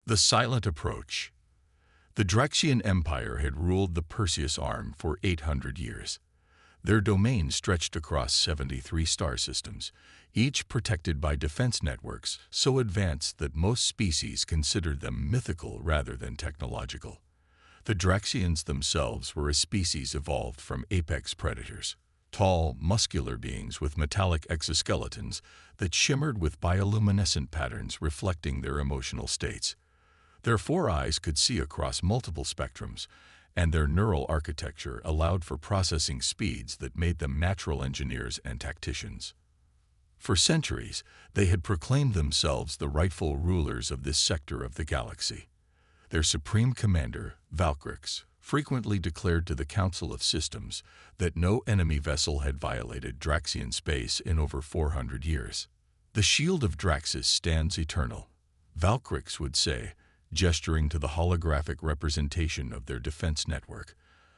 The silent approach. The Draxian Empire had ruled the Perseus Arm for 800 years. Their domain stretched across 73 star systems, each protected by defense networks so advanced that most species considered them mythical rather than technological. The Draxians themselves were a species evolved from apex predators, tall, muscular beings with metallic exoskeletons that shimmered with bioluminescent patterns reflecting their emotional states. Their four eyes could see across multiple spectrums, and their neural architecture allowed for processing speeds that made them natural engineers and tacticians. For centuries, they had proclaimed themselves the rightful rulers of this sector of the galaxy. Their supreme commander, Valkyrie, frequently declared to the Council of Systems that no enemy vessel had violated Draxian space in over 400 years. The shield of Draxus stands eternal, Valkyrie would say, gesturing to the holographic representation of their defense network,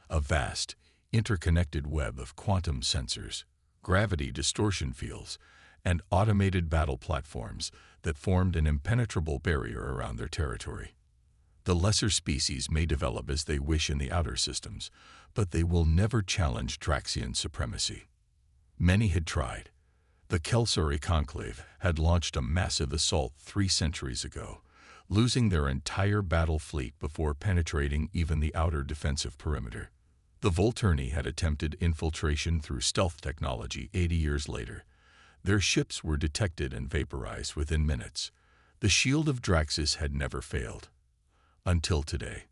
a vast, interconnected web of quantum sensors, gravity distortion fields, and automated battle platforms that formed an impenetrable barrier around their territory. The lesser species may develop as they wish in the outer systems, but they will never challenge Draxian supremacy. Many had tried. The Kelsauri Conclave had launched a massive assault 3 centuries ago, losing their entire battle fleet before penetrating even the outer defensive perimeter. The Volturni had attempted infiltration through stealth technology 80 years later. Their ships were detected and vaporized within minutes. The shield of Draxus had never failed. Until today.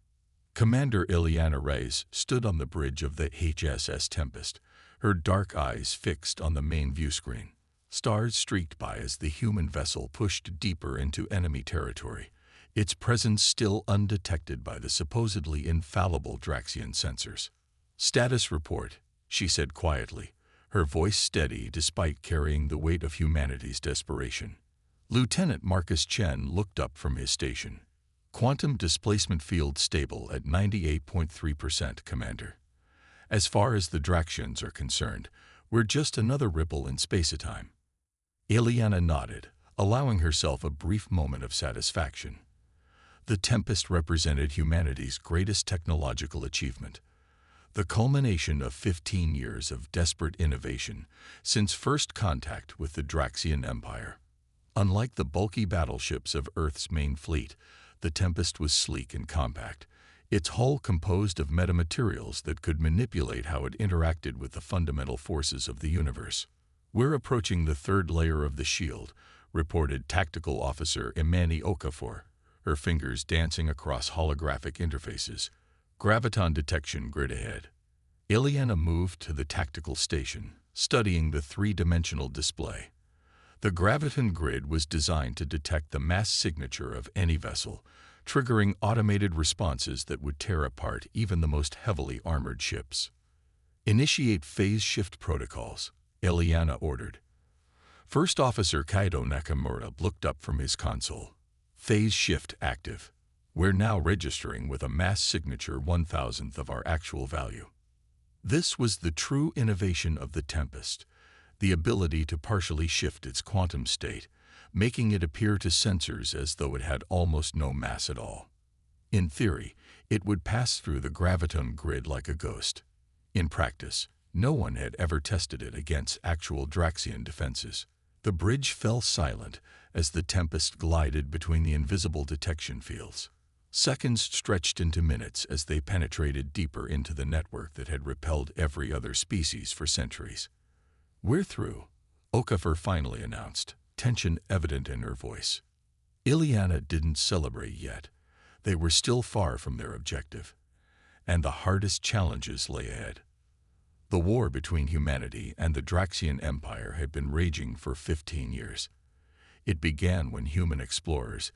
Commander Ileana Reyes stood on the bridge of the HSS Tempest, her dark eyes fixed on the main view screen. Stars streaked by as the human vessel pushed deeper into enemy territory, its presence still undetected by the supposedly infallible Draxian sensors. "Status report," she said quietly, her voice steady despite carrying the weight of humanity's desperation. Lieutenant Marcus Chen looked up from his station. "Quantum displacement field stable at 98.3%, Commander. As far as the Draxians are concerned, we're just another ripple in space-time." Ileana nodded, allowing herself a brief moment of satisfaction. The Tempest represented humanity's greatest technological achievement, the culmination of 15 years of desperate innovation since first contact with the Draxian Empire. Unlike the bulky battleships of Earth's main fleet, the Tempest was sleek and compact, its hull composed of metamaterials that could manipulate how it interacted with the fundamental forces of the universe. "We're approaching the third layer of the shield," reported Tactical Officer Imani Okafor, her fingers dancing across holographic interfaces. "Graviton detection grid ahead." Ileana moved to the tactical station, studying the three-dimensional display. The graviton grid was designed to detect the mass signature of any vessel, triggering automated responses that would tear apart even the most heavily armored ships. "Initiate phase shift protocols," Ileana ordered. First Officer Kaido Nakamura looked up from his console. "Phase shift active. We're now registering with a mass signature 1,000th of our actual value." This was the true innovation of the Tempest, the ability to partially shift its quantum state, making it appear to sensors as though it had almost no mass at all. In theory, it would pass through the graviton grid like a ghost. In practice, no one had ever tested it against actual Draxian defenses. The bridge fell silent as the Tempest glided between the invisible detection fields. Seconds stretched into minutes as they penetrated deeper into the network that had repelled every other species for centuries. "We're through," Okafor finally announced, tension evident in her voice. Ileana didn't celebrate yet. They were still far from their objective, and the hardest challenges lay ahead. The war between humanity and the Draxian Empire had been raging for 15 years. It began when human explorers,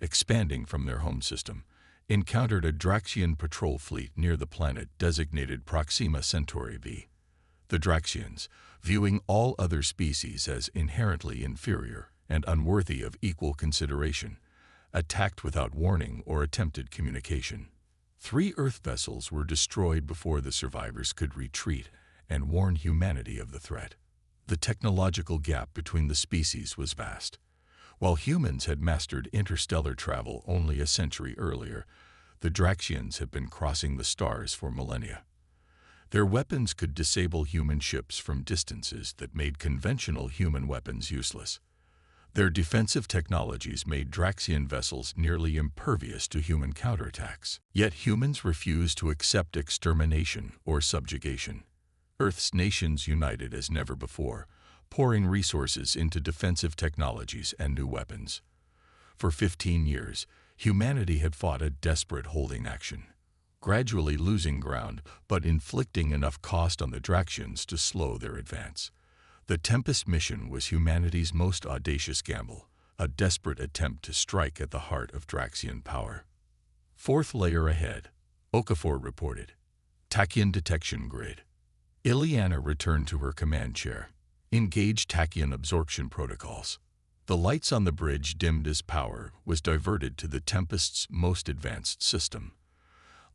expanding from their home system, encountered a Draxian patrol fleet near the planet designated Proxima Centauri b. The Draxians, viewing all other species as inherently inferior and unworthy of equal consideration, attacked without warning or attempted communication. 3 Earth vessels were destroyed before the survivors could retreat and warn humanity of the threat. The technological gap between the species was vast. While humans had mastered interstellar travel only a century earlier, the Draxians had been crossing the stars for millennia. Their weapons could disable human ships from distances that made conventional human weapons useless. Their defensive technologies made Draxian vessels nearly impervious to human counterattacks. Yet humans refused to accept extermination or subjugation. Earth's nations united as never before, pouring resources into defensive technologies and new weapons. For 15 years, humanity had fought a desperate holding action, gradually losing ground but inflicting enough cost on the Draxians to slow their advance. The Tempest mission was humanity's most audacious gamble, a desperate attempt to strike at the heart of Draxian power. Fourth layer ahead, Okafor reported. Tachyon detection grid. Ileana returned to her command chair. Engage Tachyon absorption protocols. The lights on the bridge dimmed as power was diverted to the Tempest's most advanced system.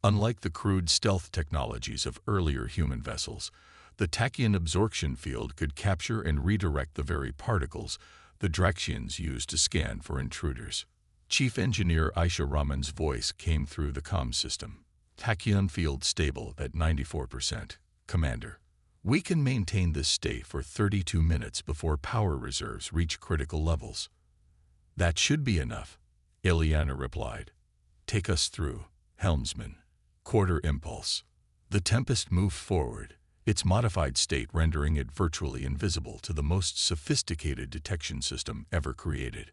Unlike the crude stealth technologies of earlier human vessels, the Tachyon absorption field could capture and redirect the very particles the Draxians used to scan for intruders. Chief Engineer Aisha Rahman's voice came through the comm system. Tachyon field stable at 94%. Commander, we can maintain this state for 32 minutes before power reserves reach critical levels. That should be enough, Ileana replied. Take us through, helmsman. Quarter impulse. The Tempest moved forward, its modified state rendering it virtually invisible to the most sophisticated detection system ever created.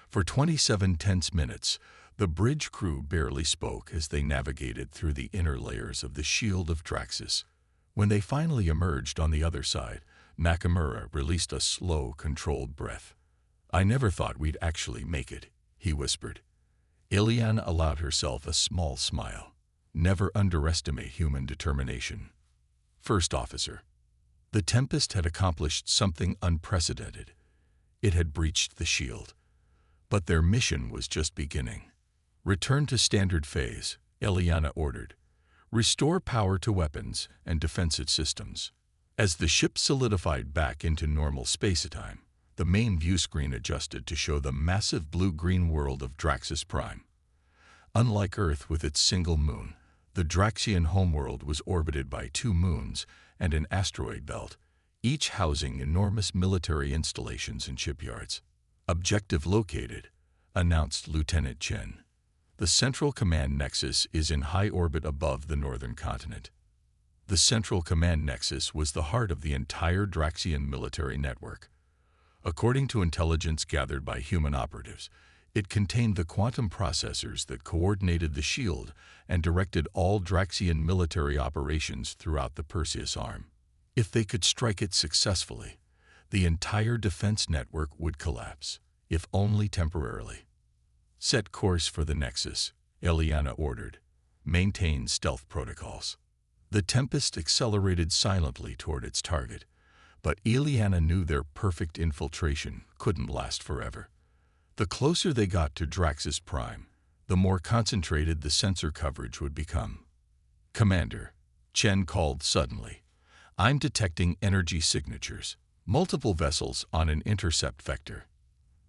For 27 tense minutes, the bridge crew barely spoke as they navigated through the inner layers of the shield of Draxus. When they finally emerged on the other side, Nakamura released a slow, controlled breath. I never thought we'd actually make it, he whispered. Ileana allowed herself a small smile. Never underestimate human determination. First Officer. The Tempest had accomplished something unprecedented. It had breached the shield. But their mission was just beginning. Return to standard phase, Ileana ordered. Restore power to weapons and defensive systems. As the ship solidified back into normal space-time, the main view screen adjusted to show the massive blue-green world of Draxus Prime. Unlike Earth with its single moon, the Draxian homeworld was orbited by 2 moons and an asteroid belt, each housing enormous military installations and shipyards. Objective located, announced Lieutenant Chen. The Central Command Nexus is in high orbit above the northern continent. The Central Command Nexus was the heart of the entire Draxian military network. According to intelligence gathered by human operatives, it contained the quantum processors that coordinated the shield and directed all Draxian military operations throughout the Perseus Arm. If they could strike it successfully, the entire defense network would collapse, if only temporarily. Set course for the Nexus, Ileana ordered. Maintain stealth protocols. The Tempest accelerated silently toward its target, but Ileana knew their perfect infiltration couldn't last forever. The closer they got to Draxus Prime, the more concentrated the sensor coverage would become. Commander, Chen called suddenly. I'm detecting energy signatures, multiple vessels on an intercept vector.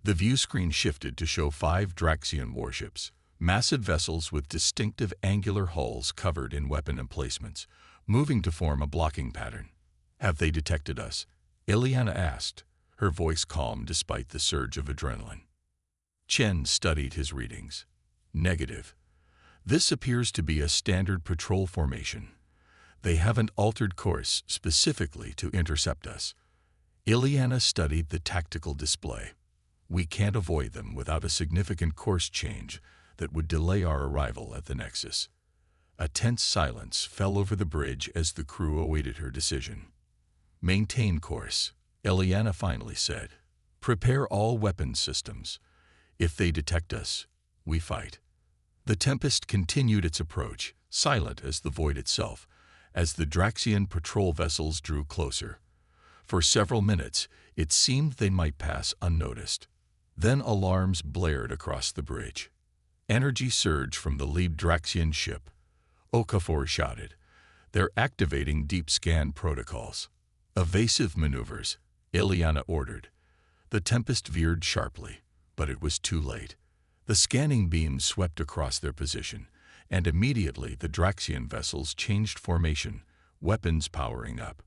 The view screen shifted to show 5 Draxian warships, massive vessels with distinctive angular hulls covered in weapon emplacements, moving to form a blocking pattern. Have they detected us? Ileana asked, her voice calm despite the surge of adrenaline. Chen studied his readings. Negative. This appears to be a standard patrol formation. They haven't altered course specifically to intercept us. Ileana studied the tactical display. We can't avoid them without a significant course change that would delay our arrival at the Nexus. A tense silence fell over the bridge as the crew awaited her decision. Maintain course, Ileana finally said. Prepare all weapons systems. If they detect us, we fight. The Tempest continued its approach, silent as the void itself, as the Draxian patrol vessels drew closer. For several minutes, it seemed they might pass unnoticed. Then alarms blared across the bridge. Energy surged from the lead Draxian ship. Okafor shouted. They're activating deep scan protocols. Evasive maneuvers, Ileana ordered. The Tempest veered sharply, But it was too late. The scanning beams swept across their position, and immediately the Draxian vessels changed formation, weapons powering up.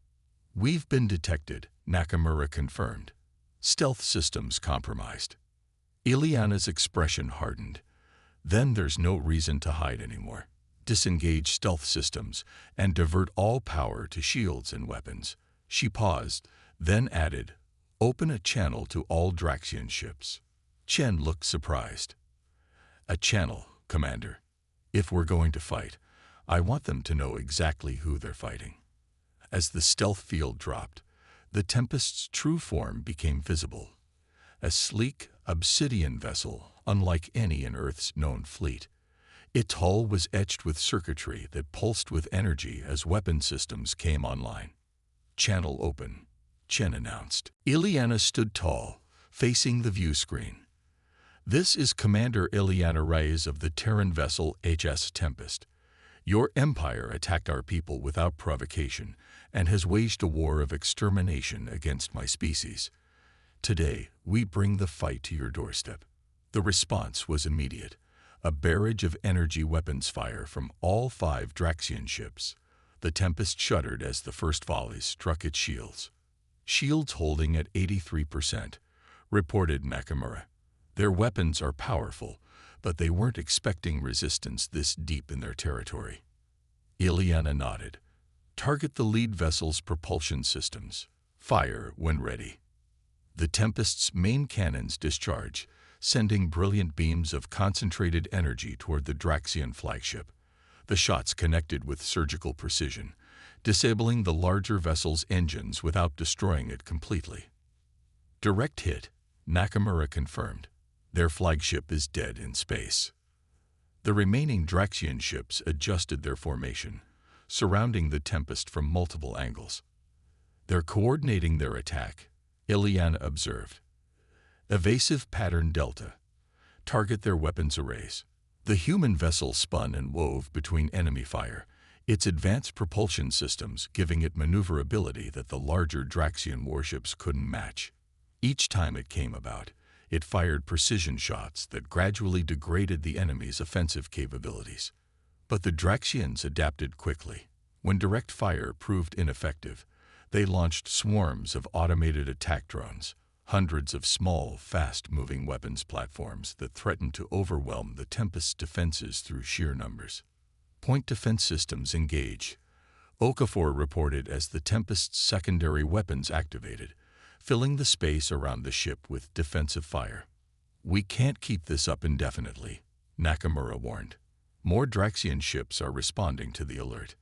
"We've been detected," Nakamura confirmed. "Stealth systems compromised." Ileana's expression hardened. "Then there's no reason to hide anymore. Disengage stealth systems and divert all power to shields and weapons." She paused, then added, "Open a channel to all Draxian ships." Chen looked surprised. "A channel, Commander. If we're going to fight, I want them to know exactly who they're fighting." As the stealth field dropped, the Tempest's true form became visible. A sleek, obsidian vessel, unlike any in Earth's known fleet. Its hull was etched with circuitry that pulsed with energy as weapon systems came online. "Channel open," Chen announced. Ileana stood tall, facing the view screen. "This is Commander Ileana Reyes of the Terran vessel HS Tempest. Your empire attacked our people without provocation and has waged a war of extermination against my species. Today, we bring the fight to your doorstep." The response was immediate. A barrage of energy weapons fire from all 5 Draxian ships. The Tempest shuddered as the first volleys struck its shields. "Shields holding at 83%, reported Nakamura. "Their weapons are powerful, but they weren't expecting resistance this deep in their territory." Ileana nodded. "Target the lead vessel's propulsion systems. Fire when ready." The Tempest's main cannons discharged, sending brilliant beams of concentrated energy toward the Draxian flagship. The shots connected with surgical precision, disabling the larger vessel's engines without destroying it completely. "Direct hit," Nakamura confirmed. "Their flagship is dead in space." The remaining Draxian ships adjusted their formation, surrounding the Tempest from multiple angles. "They're coordinating their attack," Ileana observed. "Evasive pattern delta. Target their weapons arrays." The human vessel spun and wove between enemy fire, its advanced propulsion systems giving it maneuverability that the larger Draxian warships couldn't match. Each time it came about, it fired precision shots that gradually degraded the enemy's offensive capabilities. But the Draxians adapted quickly. When direct fire proved ineffective, they launched swarms of automated attack drones, hundreds of small, fast-moving weapons platforms that threatened to overwhelm the Tempest's defenses through sheer numbers. "Point defense systems engage," Okafor reported as the Tempest's secondary weapons activated, filling the space around the ship with defensive fire. "We can't keep this up indefinitely," Nakamura warned. More Draxian ships are responding to the alert.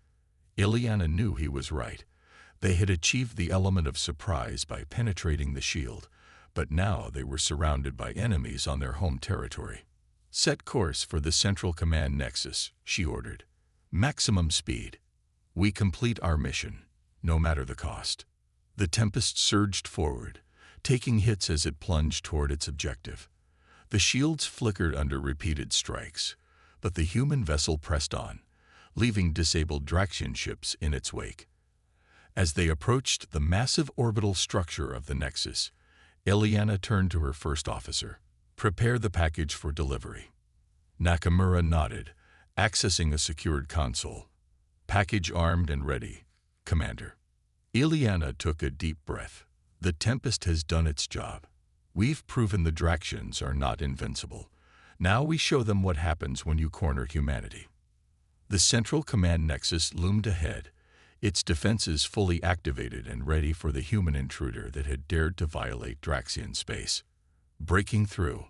Ileana knew he was right. They had achieved the element of surprise by penetrating the shield, but now they were surrounded by enemies on their home territory. "Set course for the Central Command Nexus," she ordered. "Maximum speed. We complete our mission, no matter the cost." The Tempest surged forward, taking hits as it plunged toward its objective. The shields flickered under repeated strikes, but the human vessel pressed on, leaving disabled Draxian ships in its wake. As they approached the massive orbital structure of the Nexus, Ileana turned to her first officer. "Prepare the package for delivery." Nakamura nodded, accessing a secured console. "Package armed and ready, Commander." Ileana took a deep breath. The Tempest has done its job. We've proven the Draxians are not invincible. Now we show them what happens when you corner humanity. The Central Command Nexus loomed ahead, its defenses fully activated and ready for the human intruder that had dared to violate Draxian space. Breaking through.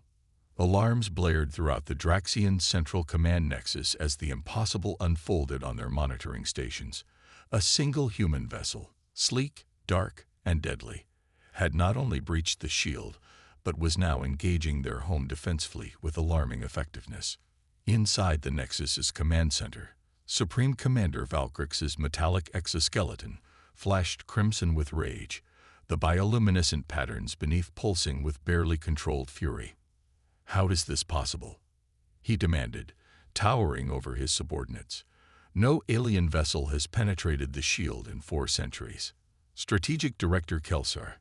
Alarms blared throughout the Draxian Central Command Nexus as the impossible unfolded on their monitoring stations. A single human vessel, sleek, dark, and deadly, had not only breached the shield, but was now engaging their home defense fleet with alarming effectiveness. Inside the Nexus's command center, Supreme Commander Valkrix's metallic exoskeleton flashed crimson with rage, the bioluminescent patterns beneath pulsing with barely controlled fury. "How is this possible?" he demanded, towering over his subordinates. "No alien vessel has penetrated the shield in 4 centuries. Strategic Director Kelsar,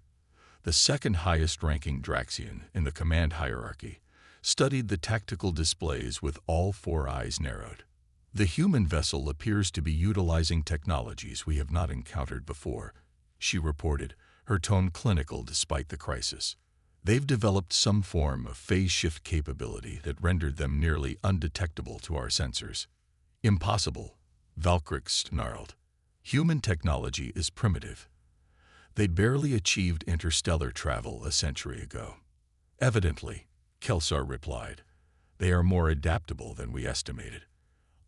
the second highest-ranking Draxian in the command hierarchy, studied the tactical displays with all four eyes narrowed. The human vessel appears to be utilizing technologies we have not encountered before, she reported, her tone clinical despite the crisis. They've developed some form of phase shift capability that rendered them nearly undetectable to our sensors. Impossible, Valkyrie snarled. Human technology is primitive. They'd barely achieved interstellar travel a century ago. Evidently, Kelsar replied, they are more adaptable than we estimated.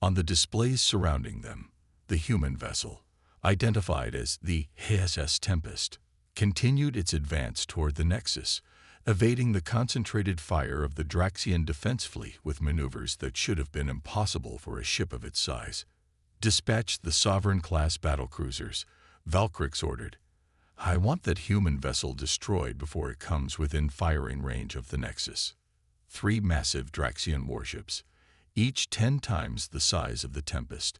On the displays surrounding them, the human vessel, identified as the HSS Tempest, continued its advance toward the Nexus, evading the concentrated fire of the Draxian defense fleet with maneuvers that should have been impossible for a ship of its size. Dispatch the Sovereign-class battlecruisers, Valkyrie ordered. I want that human vessel destroyed before it comes within firing range of the Nexus. 3 massive Draxian warships, each 10 times the size of the Tempest,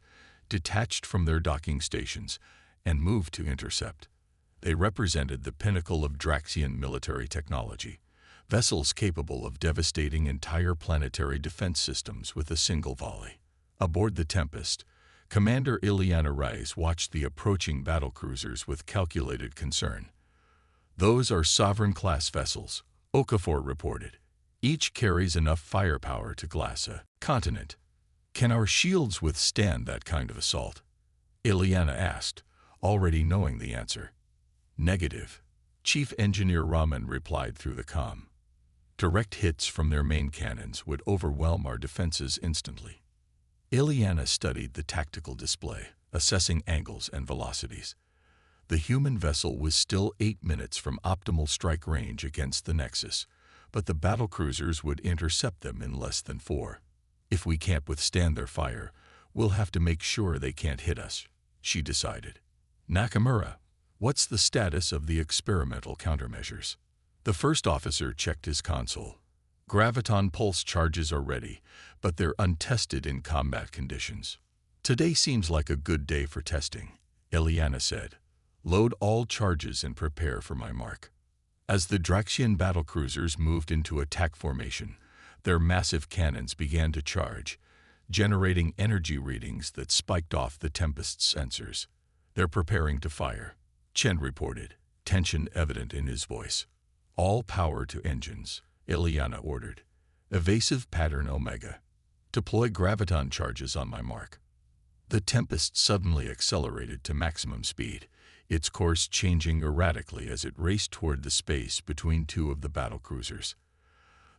detached from their docking stations and moved to intercept. They represented the pinnacle of Draxian military technology, vessels capable of devastating entire planetary defense systems with a single volley. Aboard the Tempest, Commander Ileana Rice watched the approaching battlecruisers with calculated concern. Those are Sovereign-class vessels, Okafor reported. Each carries enough firepower to glass a continent. Can our shields withstand that kind of assault? Ileana asked, already knowing the answer. Negative, Chief Engineer Raman replied through the comm. Direct hits from their main cannons would overwhelm our defenses instantly. Ileana studied the tactical display, assessing angles and velocities. The human vessel was still 8 minutes from optimal strike range against the Nexus, but the battlecruisers would intercept them in less than 4. If we can't withstand their fire, we'll have to make sure they can't hit us, she decided. Nakamura, what's the status of the experimental countermeasures? The first officer checked his console. Graviton pulse charges are ready, but they're untested in combat conditions. Today seems like a good day for testing, Ileana said. Load all charges and prepare for my mark. As the Draxian battlecruisers moved into attack formation, their massive cannons began to charge, generating energy readings that spiked off the Tempest's sensors. They're preparing to fire, Chen reported, tension evident in his voice. All power to engines, Ileana ordered. Evasive pattern Omega. Deploy graviton charges on my mark. The Tempest suddenly accelerated to maximum speed, its course changing erratically as it raced toward the space between 2 of the battlecruisers.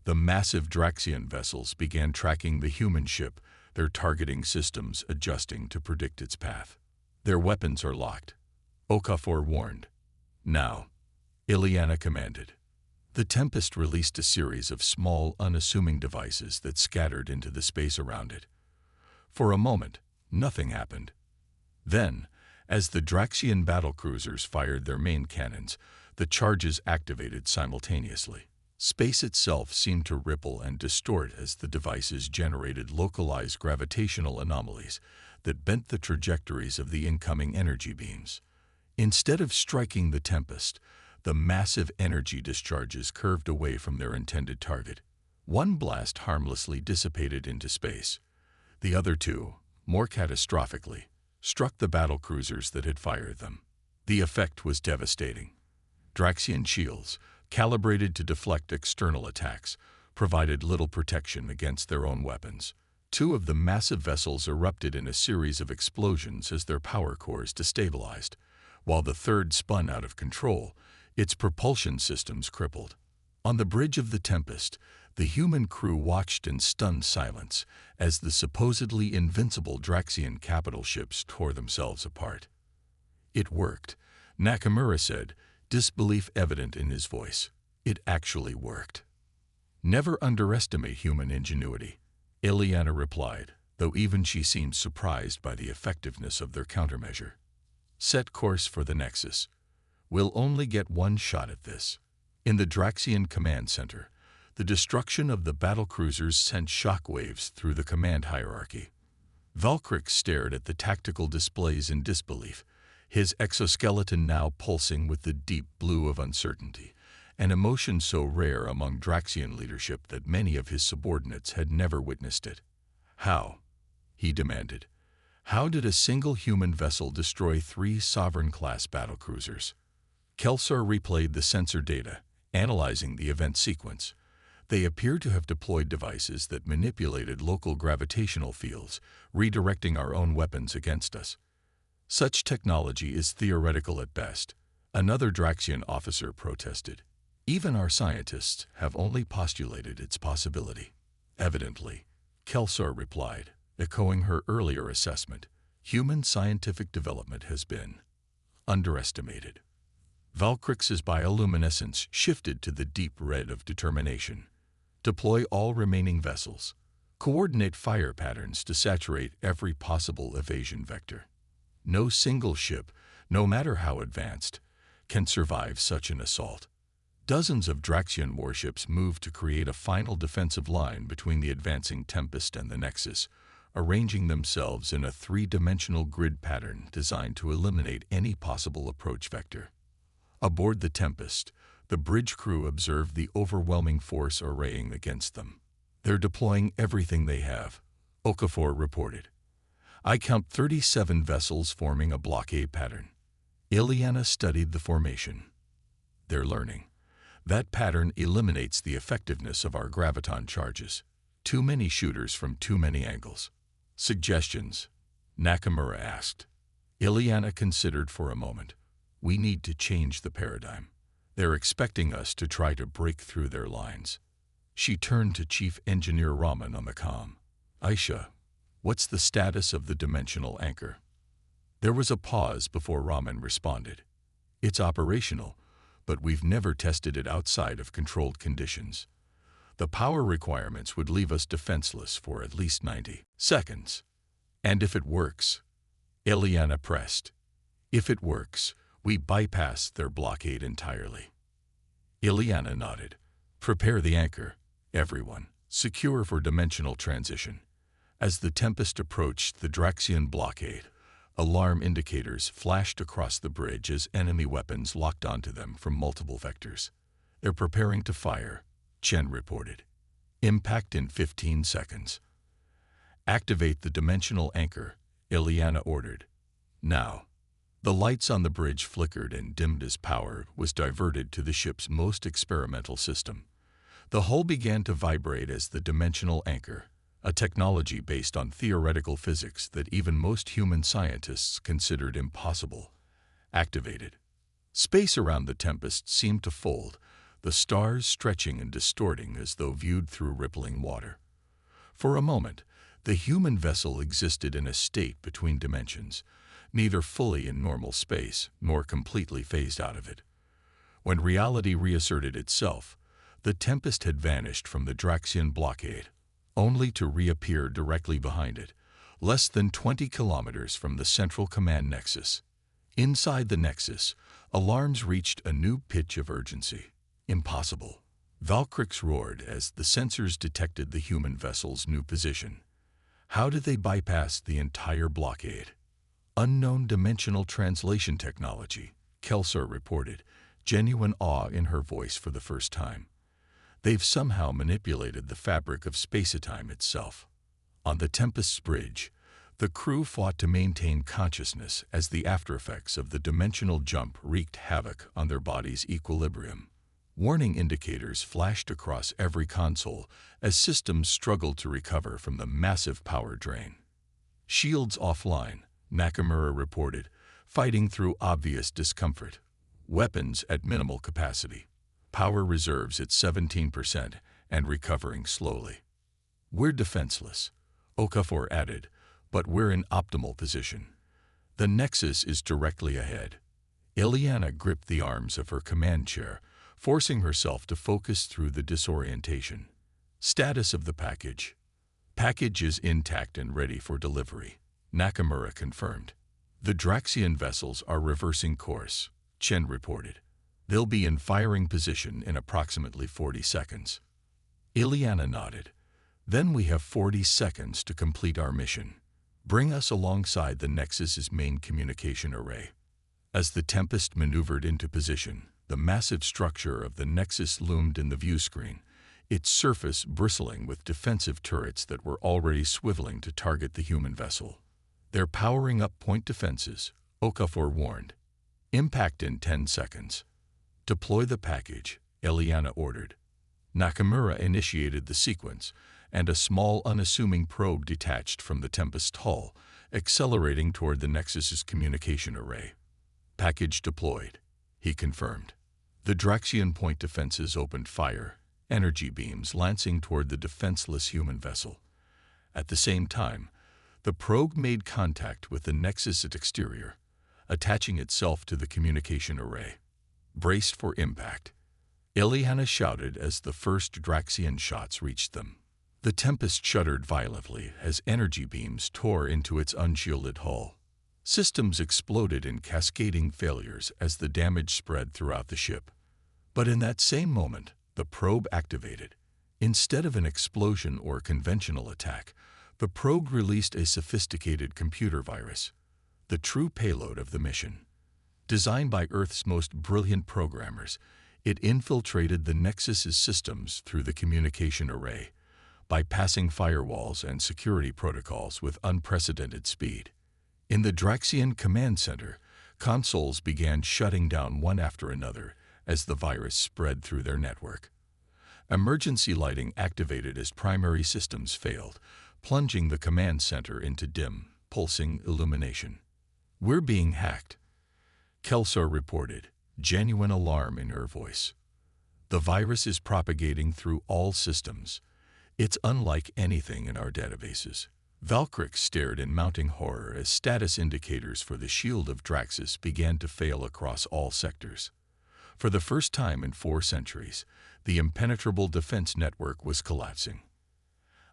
The massive Draxian vessels began tracking the human ship, their targeting systems adjusting to predict its path. Their weapons are locked, Okafor warned. Now, Ileana commanded. The Tempest released a series of small, unassuming devices that scattered into the space around it. For a moment, nothing happened. Then, as the Draxian battlecruisers fired their main cannons, the charges activated simultaneously. Space itself seemed to ripple and distort as the devices generated localized gravitational anomalies that bent the trajectories of the incoming energy beams. Instead of striking the Tempest, the massive energy discharges curved away from their intended target. One blast harmlessly dissipated into space. The other 2, more catastrophically, struck the battlecruisers that had fired them. The effect was devastating. Draxian shields, calibrated to deflect external attacks, provided little protection against their own weapons. 2 of the massive vessels erupted in a series of explosions as their power cores destabilized, while the third spun out of control, its propulsion systems crippled. On the bridge of the Tempest, the human crew watched in stunned silence as the supposedly invincible Draxian capital ships tore themselves apart. It worked, Nakamura said, disbelief evident in his voice. It actually worked. Never underestimate human ingenuity, Ileana replied, though even she seemed surprised by the effectiveness of their countermeasure. Set course for the Nexus. We'll only get one shot at this. In the Draxian command center, the destruction of the battlecruisers sent shockwaves through the command hierarchy. Valkyrie stared at the tactical displays in disbelief, his exoskeleton now pulsing with the deep blue of uncertainty, an emotion so rare among Draxian leadership that many of his subordinates had never witnessed it. "How?" he demanded. "How did a single human vessel destroy 3 Sovereign-class battlecruisers?" Kelsar replayed the sensor data, analyzing the event sequence. They appear to have deployed devices that manipulated local gravitational fields, redirecting our own weapons against us. "Such technology is theoretical at best," another Draxian officer protested. "Even our scientists have only postulated its possibility." "Evidently," Kelsar replied, echoing her earlier assessment, "human scientific development has been underestimated." Valkrix's bioluminescence shifted to the deep red of determination. "Deploy all remaining vessels. Coordinate fire patterns to saturate every possible evasion vector. No single ship, no matter how advanced, can survive such an assault." Dozens of Draxian warships moved to create a final defensive line between the advancing Tempest and the Nexus, arranging themselves in a 3-dimensional grid pattern designed to eliminate any possible approach vector. Aboard the Tempest, the bridge crew observed the overwhelming force arraying against them. "They're deploying everything they have," Okafor reported. "I count 37 vessels forming a blockade pattern." Ileana studied the formation. "They're learning. That pattern eliminates the effectiveness of our graviton charges. Too many shooters from too many angles." "Suggestions?" Nakamura asked. Ileana considered for a moment. "We need to change the paradigm. They're expecting us to try to break through their lines." She turned to Chief Engineer Raman on the comm. "Aisha, what's the status of the dimensional anchor?" There was a pause before Raman responded. "It's operational, but we've never tested it outside of controlled conditions. The power requirements would leave us defenseless for at least 90 seconds. And if it works?" Ileana pressed. "If it works, we bypass their blockade entirely." Ileana nodded. "Prepare the anchor, everyone. Secure for dimensional transition." As the Tempest approached the Draxian blockade, alarm indicators flashed across the bridge as enemy weapons locked onto them from multiple vectors. "They're preparing to fire," Chen reported. "Impact in 15 seconds. "Activate the dimensional anchor," Ileana ordered. "Now." The lights on the bridge flickered and dimmed as power was diverted to the ship's most experimental system. The hull began to vibrate as the dimensional anchor, a technology based on theoretical physics that even most human scientists considered impossible, activated. Space around the Tempest seemed to fold, the stars stretching and distorting as though viewed through rippling water. For a moment, the human vessel existed in a state between dimensions, neither fully in normal space nor completely phased out of it. When reality reasserted itself, the Tempest had vanished from the Draxian blockade, only to reappear directly behind it, less than 20 kilometers from the central command nexus. Inside the nexus, alarms reached a new pitch of urgency. "Impossible," Valkrix roared as the sensors detected the human vessel's new position. "How did they bypass the entire blockade?" "Unknown dimensional translation technology," Kelsar reported, genuine awe in her voice for the first time. "They've somehow manipulated the fabric of space-time itself." On the Tempest's bridge, the crew fought to maintain consciousness as the aftereffects of the dimensional jump wreaked havoc on their bodies' equilibrium. Warning indicators flashed across every console as systems struggled to recover from the massive power drain. "Shields offline," Nakamura reported, fighting through obvious discomfort. "Weapons at minimal capacity. Power reserves at 17% and recovering slowly." "We're defenseless," Okafor added, "but we're in optimal position. The Nexus is directly ahead." Ileana gripped the arms of her command chair, forcing herself to focus through the disorientation. "Status of the package." "Package is intact and ready for delivery," Nakamura confirmed. "The Draxian vessels are reversing course," Chen reported. "They'll be in firing position in approximately 40 seconds. Ileana nodded. "Then we have 40 seconds to complete our mission. Bring us alongside the Nexus's main communication array." As the Tempest maneuvered into position, The massive structure of the Nexus loomed in the view screen, its surface bristling with defensive turrets that were already swiveling to target the human vessel. "They're powering up point defenses," Okafor warned. "Impact in 10 seconds. "Deploy the package," Eliana ordered. Nakamura initiated the sequence, and a small, unassuming probe detached from the Tempest hull, accelerating toward the Nexus's communication array. "Package deployed," he confirmed. The Draxian point defenses opened fire, energy beams lancing toward the defenseless human vessel. At the same time, the probe made contact with the Nexus' exterior, attaching itself to the communication array. "Braced for impact," Eliana shouted as the first Draxian shots reached them. The Tempest shuddered violently as energy beams tore into its unshielded hull. Systems exploded in cascading failures as the damage spread throughout the ship. But in that same moment, the probe activated. Instead of an explosion or conventional attack, the probe released a sophisticated computer virus, the true payload of the mission. Designed by Earth's most brilliant programmers, it infiltrated the Nexus's systems through the communication array, bypassing firewalls and security protocols with unprecedented speed. In the Draxian Command Center, consoles began shutting down one after another as the virus spread through their network. Emergency lighting activated as primary systems failed, plunging the command center into dim, pulsing illumination. "We're being hacked," Kelso reported, genuine alarm in her voice. "The virus is propagating through all systems. It's unlike anything in our databases." Valkyrie stared in mounting horror as status indicators for the shield of Draxus began to fail across all sectors. For the first time in 4 centuries, the impenetrable defense network was collapsing.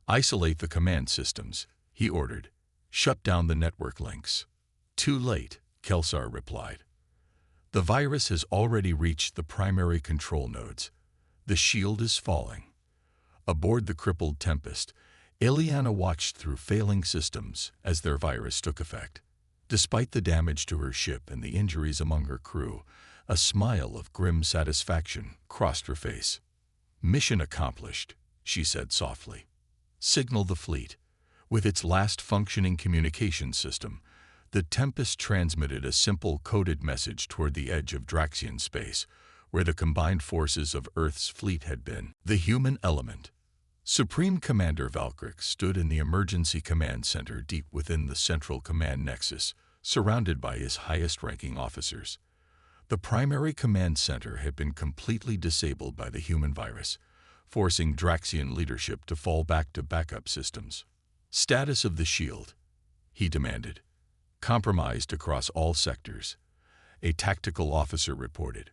"Isolate the command systems," he ordered. "Shut down the network links." "Too late," Kelsar replied. "The virus has already reached the primary control nodes. The shield is falling." Aboard the crippled Tempest, Eliana watched through failing systems as their virus took effect. Despite the damage to her ship and the injuries among her crew, a smile of grim satisfaction crossed her face. "Mission accomplished," she said softly. "Signal the fleet." With its last functioning communication system, the Tempest transmitted a simple coded message toward the edge of Draxian space, where the combined forces of Earth's fleet had been. The human element. Supreme Commander Valkyrie stood in the emergency command center deep within the central command nexus, surrounded by his highest-ranking officers. The primary command center had been completely disabled by the human virus, forcing Draxian leadership to fall back to backup systems. "Status of the shield," he demanded. "Compromised across all sectors," a tactical officer reported.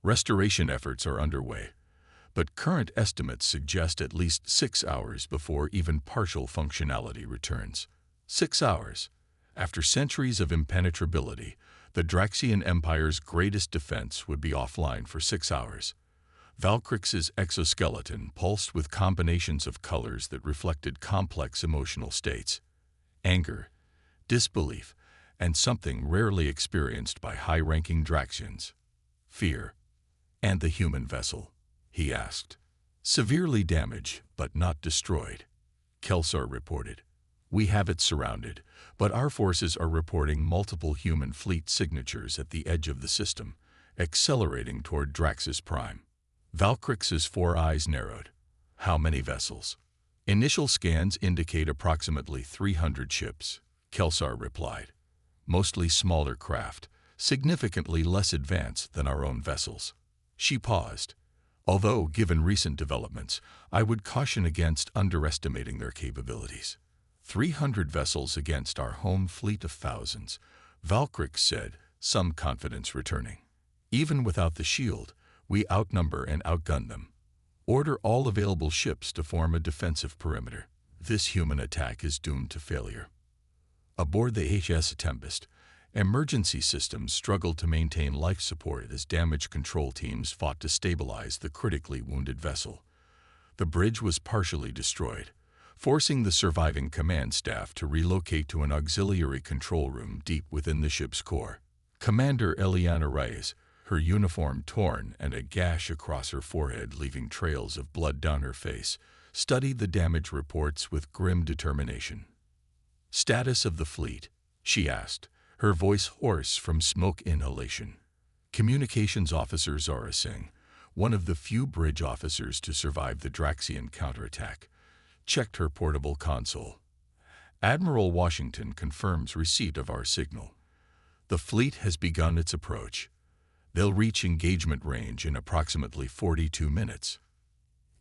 "Restoration efforts are underway, but current estimates suggest at least 6 hours before even partial functionality returns." 6 hours. After centuries of impenetrability, the Draxian Empire's greatest defense would be offline for 6 hours. Valkrix's exoskeleton pulsed with combinations of colors that reflected complex emotional states: anger, disbelief, and something rarely experienced by high-ranking Draxians: fear. "And the human vessel?" he asked. "Severely damaged, but not destroyed," Kelsar reported. "We have it surrounded, but our forces are reporting multiple human fleet signatures at the edge of the system, accelerating toward Draxus Prime." Valkrix's 4 eyes narrowed. "How many vessels?" "Initial scans indicate approximately 300 ships," Kelsar replied. "Mostly smaller craft, significantly less advanced than our own vessels." She paused. "Although, given recent developments, I would caution against underestimating their capabilities." 300 vessels against our home fleet of thousands," Valkyrie said, some confidence returning. "Even without the shield, we outnumber and outgun them. Order all available ships to form a defensive perimeter. This human attack is doomed to failure." Aboard the HS Tempest, emergency systems struggled to maintain life support as damage control teams fought to stabilize the critically wounded vessel. The bridge was partially destroyed, forcing the surviving command staff to relocate to an auxiliary control room deep within the ship's core. Commander Eliana Reyes, her uniform torn and a gash across her forehead leaving trails of blood down her face, studied the damage reports with grim determination. "Status of the fleet?" she asked, her voice hoarse from smoke inhalation. Communications officer Zara Singh, one of the few bridge officers to survive the Draxian counterattack, checked her portable console. "Admiral Washington confirms receipt of our signal. The fleet has begun its approach. They'll reach engagement range in approximately 42 minutes.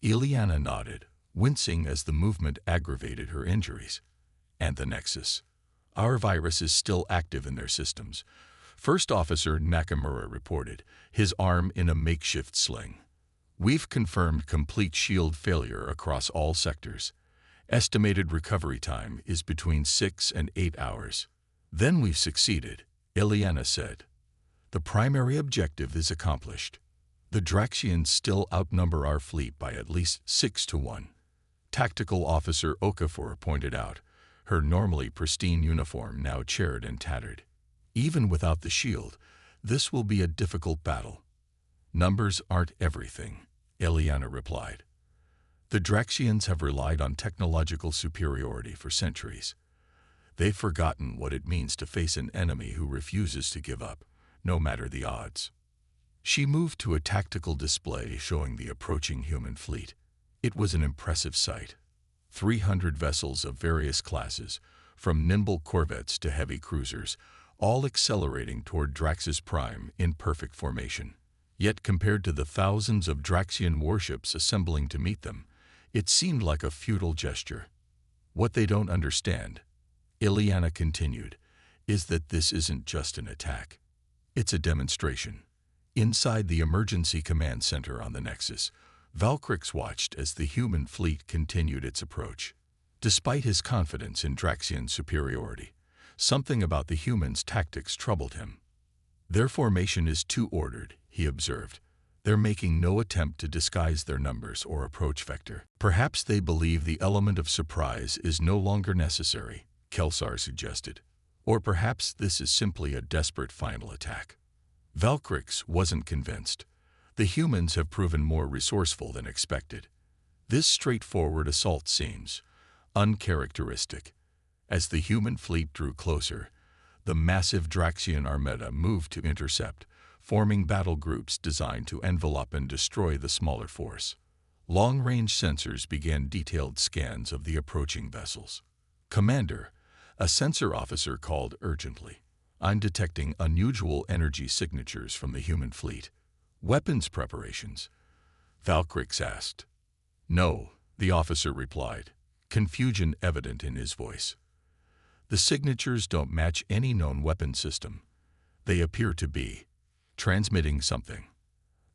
Ileana nodded, wincing as the movement aggravated her injuries. "And the Nexus? Our virus is still active in their systems," First Officer Nakamura reported, his arm in a makeshift sling. "We've confirmed complete shield failure across all sectors. Estimated recovery time is between 6 and 8 hours. Then we've succeeded," Ileana said. "The primary objective is accomplished. The Draxians still outnumber our fleet by at least 6-1. Tactical Officer Okafor pointed out, her normally pristine uniform now charred and tattered. "Even without the shield, this will be a difficult battle." "Numbers aren't everything," Ileana replied. "The Draxians have relied on technological superiority for centuries. They've forgotten what it means to face an enemy who refuses to give up, no matter the odds." She moved to a tactical display showing the approaching human fleet. It was an impressive sight. 300 vessels of various classes, from nimble corvettes to heavy cruisers, all accelerating toward Draxus Prime in perfect formation. Yet compared to the thousands of Draxian warships assembling to meet them, it seemed like a futile gesture. "What they don't understand," Ileana continued, "is that this isn't just an attack. It's a demonstration." Inside the emergency command center on the Nexus, Valkyrie watched as the human fleet continued its approach. Despite his confidence in Draxian superiority, something about the humans' tactics troubled him. "Their formation is too ordered," he observed. "They're making no attempt to disguise their numbers or approach vector." "Perhaps they believe the element of surprise is no longer necessary," Kelsar suggested. "Or perhaps this is simply a desperate final attack." Valkyrie wasn't convinced. The humans have proven more resourceful than expected. This straightforward assault seems uncharacteristic. As the human fleet drew closer, the massive Draxian armada moved to intercept, forming battle groups designed to envelop and destroy the smaller force. Long-range sensors began detailed scans of the approaching vessels. "Commander," a sensor officer called urgently, "I'm detecting unusual energy signatures from the human fleet." "Weapons preparations?" Valkyrie asked. "No," the officer replied, confusion evident in his voice. "The signatures don't match any known weapon system. They appear to be transmitting something."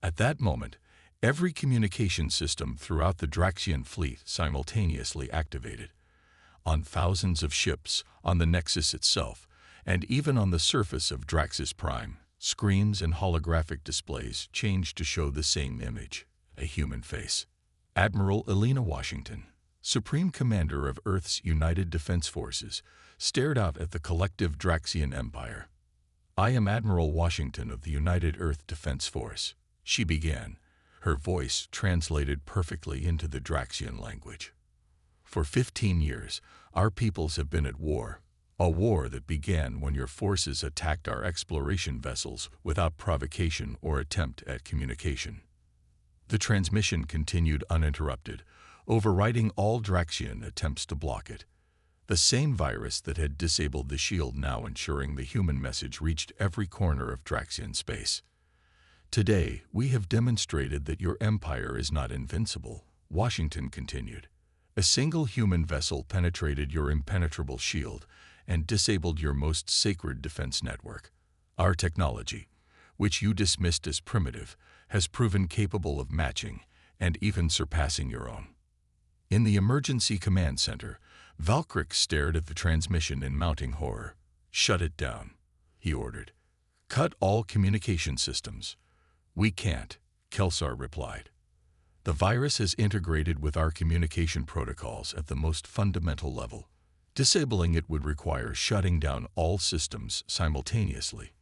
At that moment, every communication system throughout the Draxian fleet simultaneously activated. On thousands of ships, on the Nexus itself, and even on the surface of Draxus Prime, screens and holographic displays changed to show the same image, a human face. Admiral Elena Washington, Supreme Commander of Earth's United Defense Forces, stared out at the collective Draxian Empire. "I am Admiral Washington of the United Earth Defense Force," she began, her voice translated perfectly into the Draxian language. "For 15 years, our peoples have been at war, a war that began when your forces attacked our exploration vessels without provocation or attempt at communication." The transmission continued uninterrupted, overriding all Draxian attempts to block it. The same virus that had disabled the shield now ensuring the human message reached every corner of Draxian space. "Today, we have demonstrated that your empire is not invincible," Washington continued. "A single human vessel penetrated your impenetrable shield and disabled your most sacred defense network. Our technology, which you dismissed as primitive, has proven capable of matching and even surpassing your own." In the emergency command center, Valkyrie stared at the transmission in mounting horror. "Shut it down," he ordered. "Cut all communication systems." "We can't," Kelsar replied. "The virus has integrated with our communication protocols at the most fundamental level. Disabling it would require shutting down all systems simultaneously."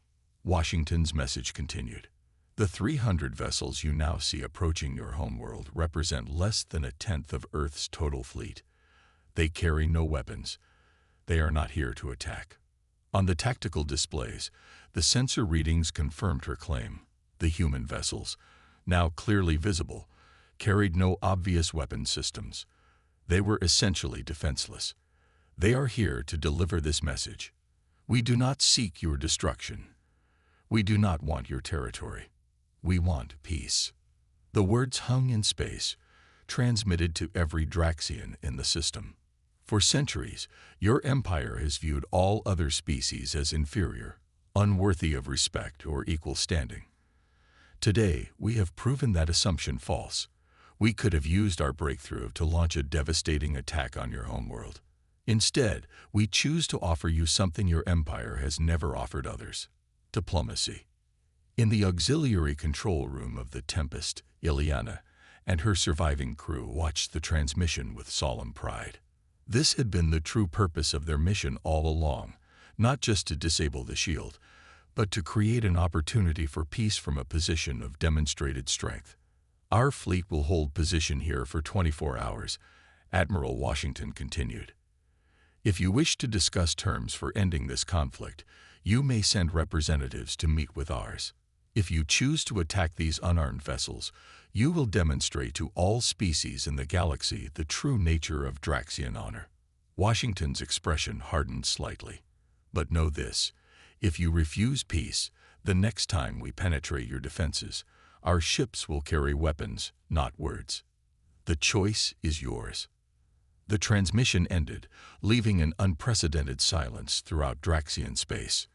Washington's message continued. The 300 vessels you now see approaching your homeworld represent less than a tenth of Earth's total fleet. They carry no weapons. They are not here to attack. On the tactical displays, the sensor readings confirmed her claim. The human vessels, now clearly visible, carried no obvious weapon systems. They were essentially defenseless. They are here to deliver this message. We do not seek your destruction. We do not want your territory. We want peace. The words hung in space, transmitted to every Draxian in the system. For centuries, your empire has viewed all other species as inferior, unworthy of respect or equal standing. Today, we have proven that assumption false. We could have used our breakthrough to launch a devastating attack on your homeworld. Instead, we choose to offer you something your empire has never offered others: diplomacy. In the auxiliary control room of the Tempest, Ileana and her surviving crew watched the transmission with solemn pride. This had been the true purpose of their mission all along, not just to disable the shield, but to create an opportunity for peace from a position of demonstrated strength. Our fleet will hold position here for 24 hours, Admiral Washington continued. If you wish to discuss terms for ending this conflict, you may send representatives to meet with ours. If you choose to attack these unarmed vessels, you will demonstrate to all species in the galaxy the true nature of Draxian honor. Washington's expression hardened slightly. But know this: if you refuse peace, the next time we penetrate your defenses, our ships will carry weapons, not words. The choice is yours. The transmission ended, leaving an unprecedented silence throughout Draxian space.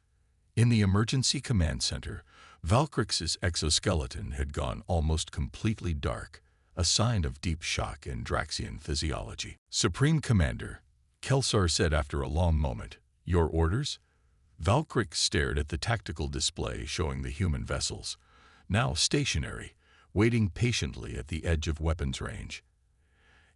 In the emergency command center, Valkrix's exoskeleton had gone almost completely dark, a sign of deep shock in Draxian physiology. "Supreme Commander," Kelsar said after a long moment, "your orders?" Valkrix stared at the tactical display showing the human vessels, now stationary, waiting patiently at the edge of weapons range.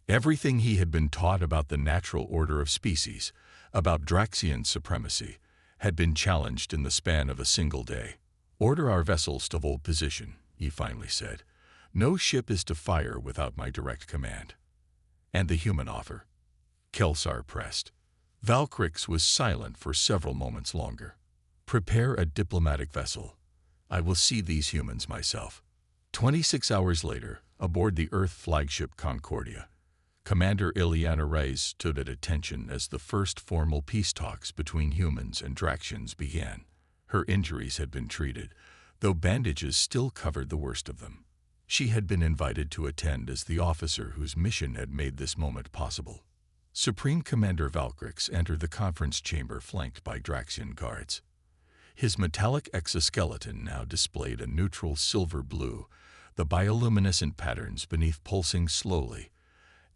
Everything he had been taught about the natural order of species, about Draxian supremacy, had been challenged in the span of a single day. "Order our vessels to hold position," he finally said. "No ship is to fire without my direct command." "And the human offer?" Kelsar pressed. Valkrix was silent for several moments longer. "Prepare a diplomatic vessel. I will see these humans myself." 26 hours later, aboard the Earth flagship Concordia, Commander Ileana Reyes stood at attention as the first formal peace talks between humans and Draxians began. Her injuries had been treated, though bandages still covered the worst of them. She had been invited to attend as the officer whose mission had made this moment possible. Supreme Commander Valkrix entered the conference chamber flanked by Draxian guards. His metallic exoskeleton now displayed a neutral silver blue, the bioluminescent patterns beneath pulsing slowly,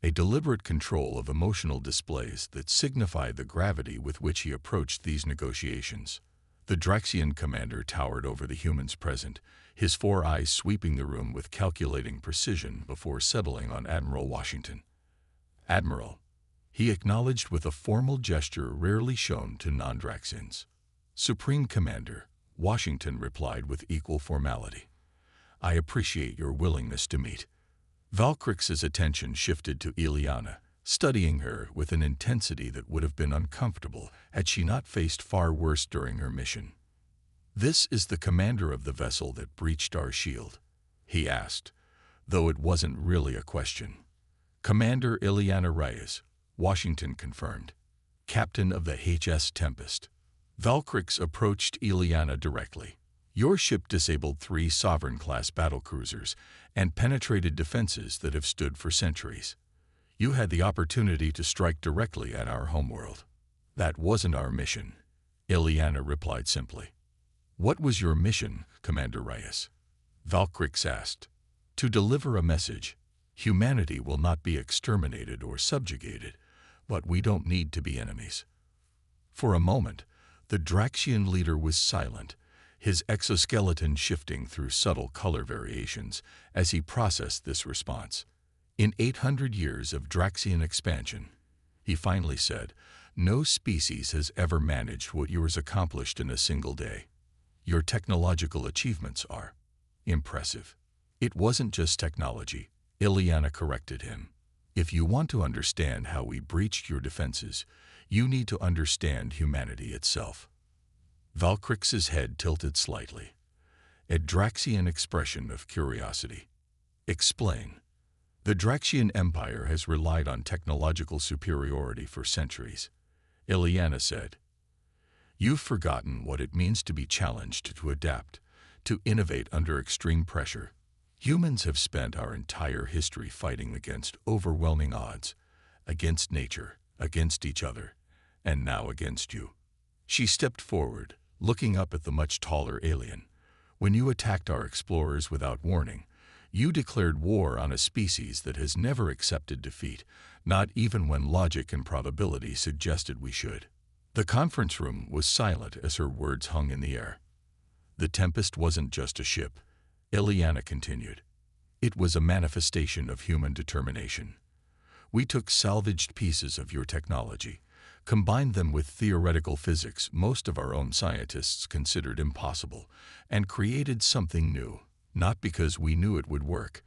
a deliberate control of emotional displays that signified the gravity with which he approached these negotiations. The Draxian commander towered over the humans present, his 4 eyes sweeping the room with calculating precision before settling on Admiral Washington. "Admiral," he acknowledged with a formal gesture rarely shown to non-Draxians. "Supreme Commander," Washington replied with equal formality. "I appreciate your willingness to meet." Valkrix's attention shifted to Ileana, studying her with an intensity that would have been uncomfortable had she not faced far worse during her mission. "This is the commander of the vessel that breached our shield?" he asked, though it wasn't really a question. "Commander Ileana Reyes," Washington confirmed. "Captain of the HS Tempest." Valkrix approached Ileana directly. "Your ship disabled 3 Sovereign-class battlecruisers and penetrated defenses that have stood for centuries. You had the opportunity to strike directly at our homeworld." "That wasn't our mission," Ileana replied simply. "What was your mission, Commander Reyes?" Valkrix asked. "To deliver a message. Humanity will not be exterminated or subjugated, but we don't need to be enemies." For a moment, the Draxian leader was silent, his exoskeleton shifting through subtle color variations as he processed this response. "In 800 years of Draxian expansion," he finally said, "no species has ever managed what yours accomplished in a single day. Your technological achievements are Impressive. It wasn't just technology. Ileana corrected him. If you want to understand how we breached your defenses, you need to understand humanity itself. Valkrix's head tilted slightly, a Draxian expression of curiosity. Explain. The Draxian Empire has relied on technological superiority for centuries, Ileana said. You've forgotten what it means to be challenged, to adapt, to innovate under extreme pressure. Humans have spent our entire history fighting against overwhelming odds, against nature, against each other, and now against you. She stepped forward, looking up at the much taller alien. When you attacked our explorers without warning, you declared war on a species that has never accepted defeat, not even when logic and probability suggested we should. The conference room was silent as her words hung in the air. The Tempest wasn't just a ship, Ileana continued. It was a manifestation of human determination. We took salvaged pieces of your technology, combined them with theoretical physics most of our own scientists considered impossible, and created something new, not because we knew it would work,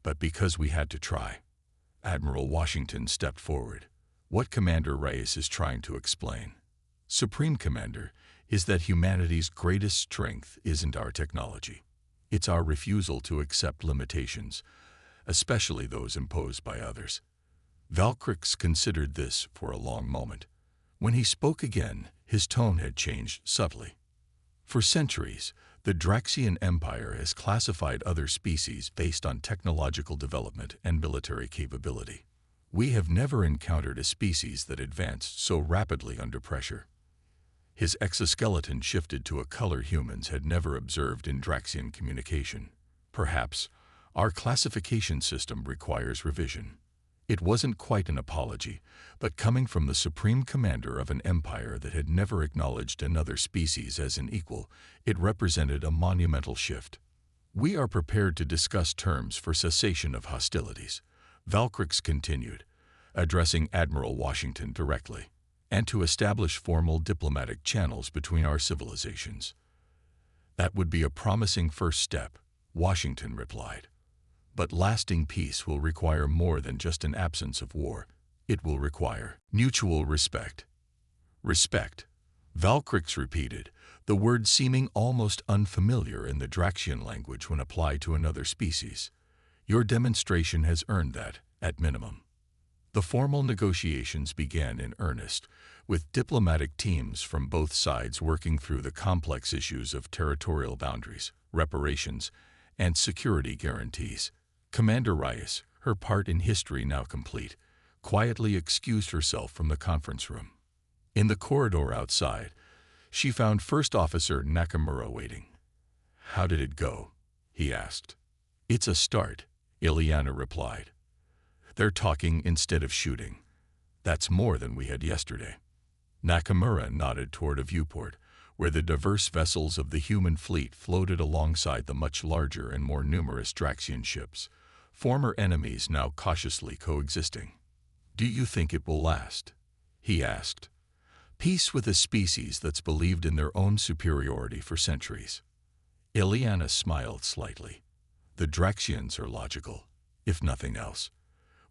but because we had to try. Admiral Washington stepped forward. What Commander Reyes is trying to explain, Supreme Commander, is that humanity's greatest strength isn't our technology. It's our refusal to accept limitations, especially those imposed by others. Valkrix considered this for a long moment. When he spoke again, his tone had changed subtly. For centuries, the Draxian Empire has classified other species based on technological development and military capability. We have never encountered a species that advanced so rapidly under pressure. His exoskeleton shifted to a color humans had never observed in Draxian communication. Perhaps our classification system requires revision. It wasn't quite an apology, but coming from the Supreme Commander of an empire that had never acknowledged another species as an equal, it represented a monumental shift. We are prepared to discuss terms for cessation of hostilities, Valkrix continued, addressing Admiral Washington directly, and to establish formal diplomatic channels between our civilizations. That would be a promising first step, Washington replied. But lasting peace will require more than just an absence of war. It will require mutual respect. Respect, Valkrix repeated, the word seeming almost unfamiliar in the Draxian language when applied to another species. Your demonstration has earned that, at minimum. The formal negotiations began in earnest, with diplomatic teams from both sides working through the complex issues of territorial boundaries, reparations, and security guarantees. Commander Reyes, her part in history now complete, quietly excused herself from the conference room. In the corridor outside, she found First Officer Nakamura waiting. "How did it go?" he asked. "It's a start," Ileana replied. "They're talking instead of shooting. That's more than we had yesterday." Nakamura nodded toward a viewport, where the diverse vessels of the human fleet floated alongside the much larger and more numerous Draxian ships, former enemies now cautiously coexisting. "Do you think it will last?" he asked. "Peace with a species that's believed in their own superiority for centuries." Ileana smiled slightly. "The Draxians are logical, if nothing else.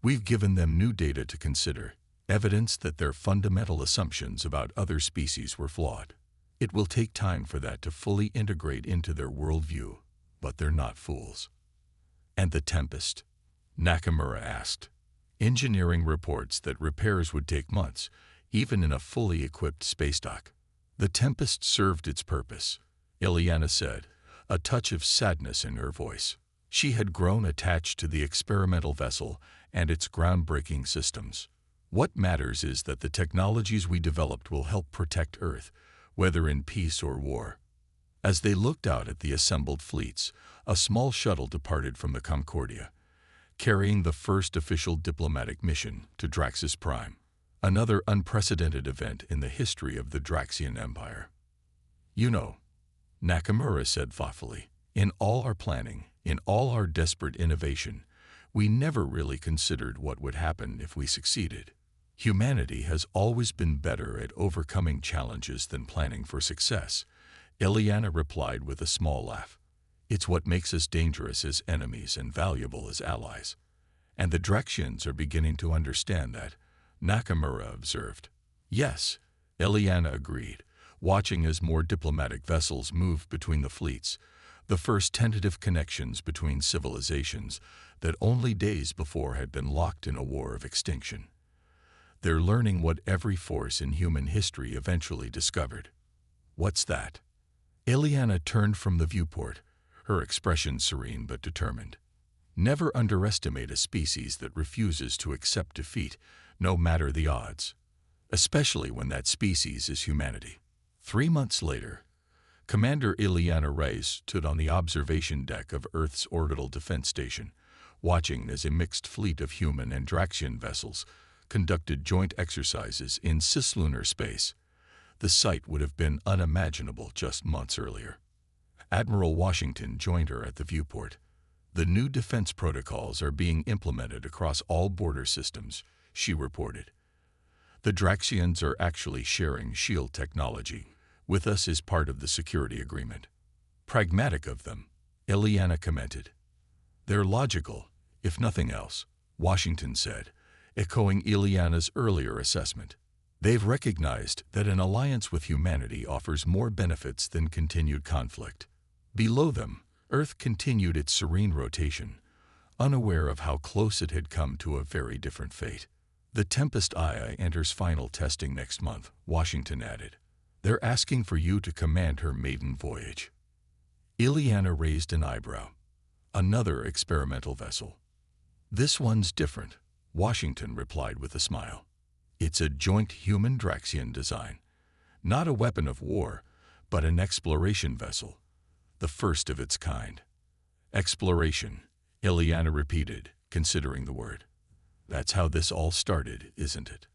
We've given them new data to consider, evidence that their fundamental assumptions about other species were flawed. It will take time for that to fully integrate into their worldview, but they're not fools." "And the Tempest?" Nakamura asked. "Engineering reports that repairs would take months, even in a fully equipped space dock." "The Tempest served its purpose," Ileana said, a touch of sadness in her voice. She had grown attached to the experimental vessel and its groundbreaking systems. What matters is that the technologies we developed will help protect Earth, whether in peace or war. As they looked out at the assembled fleets, a small shuttle departed from the Concordia, carrying the first official diplomatic mission to Draxus Prime, another unprecedented event in the history of the Draxian Empire. "You know," Nakamura said thoughtfully, "in all our planning, in all our desperate innovation, we never really considered what would happen if we succeeded. Humanity has always been better at overcoming challenges than planning for success," Ileana replied with a small laugh. It's what makes us dangerous as enemies and valuable as allies. And the Drexians are beginning to understand that, Nakamura observed. Yes, Eliana agreed, watching as more diplomatic vessels moved between the fleets, the first tentative connections between civilizations that only days before had been locked in a war of extinction. They're learning what every force in human history eventually discovered. What's that? Eliana turned from the viewport, her expression serene but determined. Never underestimate a species that refuses to accept defeat, no matter the odds, especially when that species is humanity. 3 months later, Commander Ileana Reyes stood on the observation deck of Earth's Orbital Defense Station, watching as a mixed fleet of human and Draxian vessels conducted joint exercises in cislunar space. The sight would have been unimaginable just months earlier. Admiral Washington joined her at the viewport. The new defense protocols are being implemented across all border systems, she reported. The Draxians are actually sharing shield technology with us as part of the security agreement. Pragmatic of them, Eliana commented. They're logical, if nothing else, Washington said, echoing Eliana's earlier assessment. They've recognized that an alliance with humanity offers more benefits than continued conflict. Below them, Earth continued its serene rotation, unaware of how close it had come to a very different fate. The Tempest II enters final testing next month, Washington added. They're asking for you to command her maiden voyage. Ileana raised an eyebrow. Another experimental vessel. This one's different, Washington replied with a smile. It's a joint human-Draxian design. Not a weapon of war, but an exploration vessel. The first of its kind. Exploration, Ileana repeated, considering the word. That's how this all started, isn't it?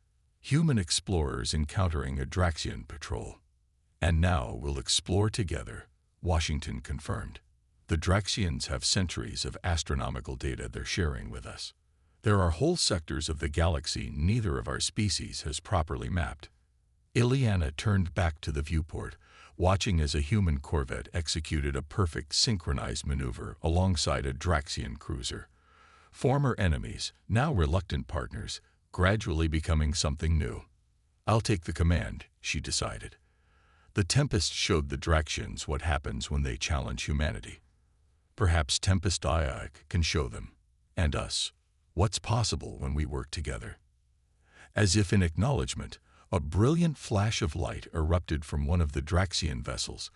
Human explorers encountering a Draxian patrol. And now we'll explore together, Washington confirmed. The Draxians have centuries of astronomical data they're sharing with us. There are whole sectors of the galaxy neither of our species has properly mapped. Ileana turned back to the viewport, watching as a human corvette executed a perfect synchronized maneuver alongside a Draxian cruiser. Former enemies, now reluctant partners, gradually becoming something new. I'll take the command, she decided. The Tempest showed the Draxians what happens when they challenge humanity. Perhaps Tempest II can show them, and us, what's possible when we work together. As if in acknowledgement, a brilliant flash of light erupted from one of the Draxian vessels,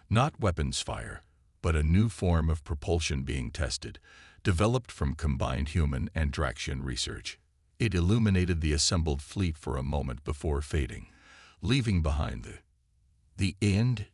not weapons fire, but a new form of propulsion being tested, developed from combined human and Draxian research. It illuminated the assembled fleet for a moment before fading, leaving behind the end